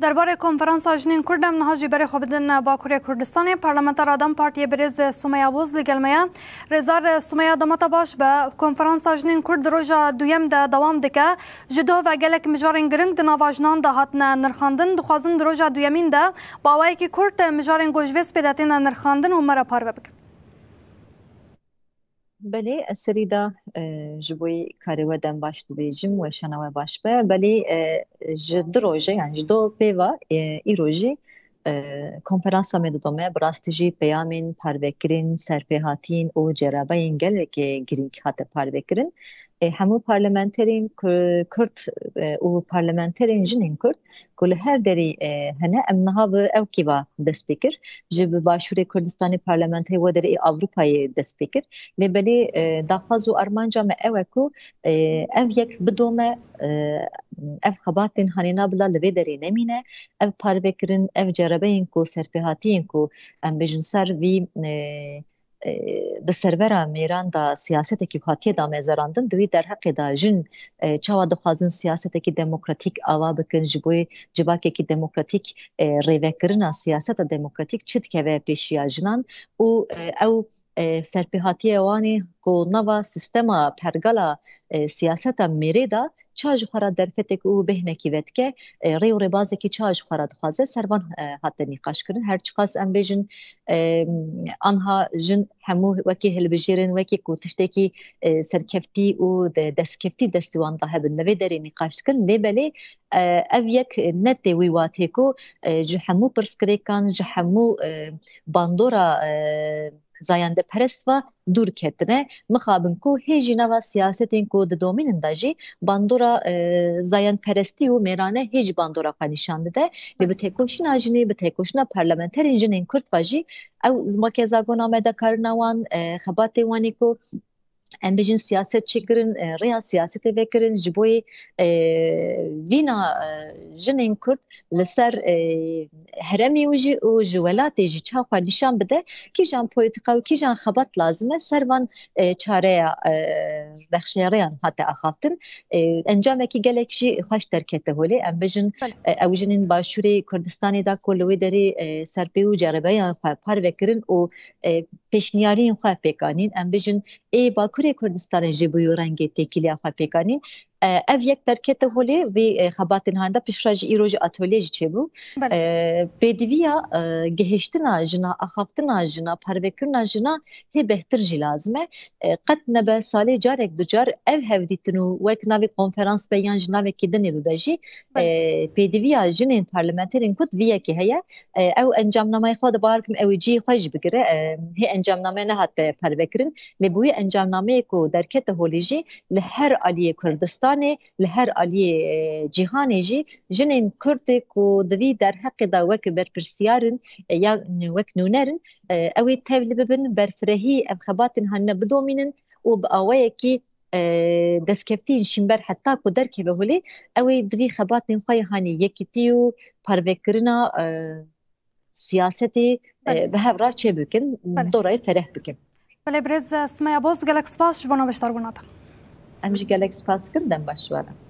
درباره کنفرانس آژین کرد ام نهاجی برای خوابیدن باکوری کردستان پارلمانتر آدم پارتی بریز سومیا بوز لگلمیا رزار سومیا دمت باش به کنفرانس آژین کرد روزا دویم ده دوام دکه جدو و گلک مجارن گرنگ د نواجنان ده هاتن نرخاندن دخوازن روزا دویمین ده باوی کی کرد مجارن گوجویس پیداتین نرخاندن و مرا پار بکن. بله سری دا جبوی کاری و دم باش دویجم و شنوه باش به بله جد روزه یعنی جدو پیوا ای روزی کنفرانس آمده دومه براستیجی پیامین پاروکرین سرپیهاتین و جرابه اینگل که گرینگ هات پاروکرین همو پارلمانترین کرد و پارلمانترین جنین کرد کل هر دری هنه امنها به او کیوا دست بکر جب باشور کردستان پارلمانتری و دری اروپای دست بکر لبلی داخاز و ارمانجا ما او اکو او یک بدومه او خباتین هنینا بلا لوی دری نمینه او پاروکرین او جرابه این کو سرپیهاتین کو ام بجن سر وی به سرورا میران دا سیاست کی خاطی دا مزراندن دوی در حق دا جن چاوا دخوازن سیاست کی دموکراتیک آوا بکن جبوی جباک کی دموکراتیک ریوکرنا سیاست دموکراتیک چت که و پیشیا جنان او سرپیهاتی وانی کو نوا سیستما پرگلا سیاست میری دا چاج خورا در فتک او بهنه کی وت که ری و ربازه کی چاج خورا دخوازه سربان حتی نقاش کردن هر چقاس ام بجن آنها جن همو وکی هلبجیرن وکی کوتشته کی سرکفتی و دستکفتی دستوان ده به نوی دری نقاش کردن لیبلی او یک نت ویواته کو جو همو پرسکریکان جو همو باندورا زاینده پرست و دور کتنه مخابن کو هیچ نوا سیاستین کو د دومین انداجی باندورا زاین پرستی و میرانه هیچ باندورا نشان ده به تکوشن اجنی به تکوشن پارلمانتر انجین کرد واجی او زمکه زاگون آمده کارنوان خبات وانی کو ام بجن سیاست چیکرین ریا سیاست وکرین جبوی وینا جنین کرد لسر هرمی وجی و جولات جی چاق نشان بده کی جان پولیتیکا و کی جان خبات لازمه سروان چاره بخشیریان حتی اخافتن انجام کی گلکشی خوش ترکته هولی ام بجن او جنین باشوری کردستانی دا کلوی دری سرپی و جربه پار وکرین و پیشنیاری خو پکانین ام بجن ای باکوری کردستان جبوی رنگ تکیلی خو پکانین او یک ترکت هولی و خباتن هنده پیشراج ایروج اتولیج چه بو بدویا گهشتنا جنا اخافتنا جنا پروکرنا جنا هی بهتر جی لازمه قد نبه سالی جارک دوجار او هفدیتنو وک ناوی کنفرانس بیان جنا و کدنی ببجی بدویا جنین پارلمانترین کد ویا که هیا او انجام نامه خود بارکم او جی خوش بگیره هی انجام نامه نهات پروکرین لبوی انجام نامه کو درکت هولیجی لهر علی کردستان لهر علی جهانی جی جنین کرد کو دوی در حق دا وک بر پرسیارن یا وک نونرن اوی تبل ببن برفرهی افخباتن هن بدومینن و باوی کی دسکفتین شنبر حتی کو درک به هلی اوی دوی خباتن خوی هانی یکتیو پروکرنا سیاستی به هفرا چه بکن دورای فرح بکن بله برز سمیا بوز گلک سپاس شبانو بشتر بوناتا امش گلک سپاس کردم باشوارم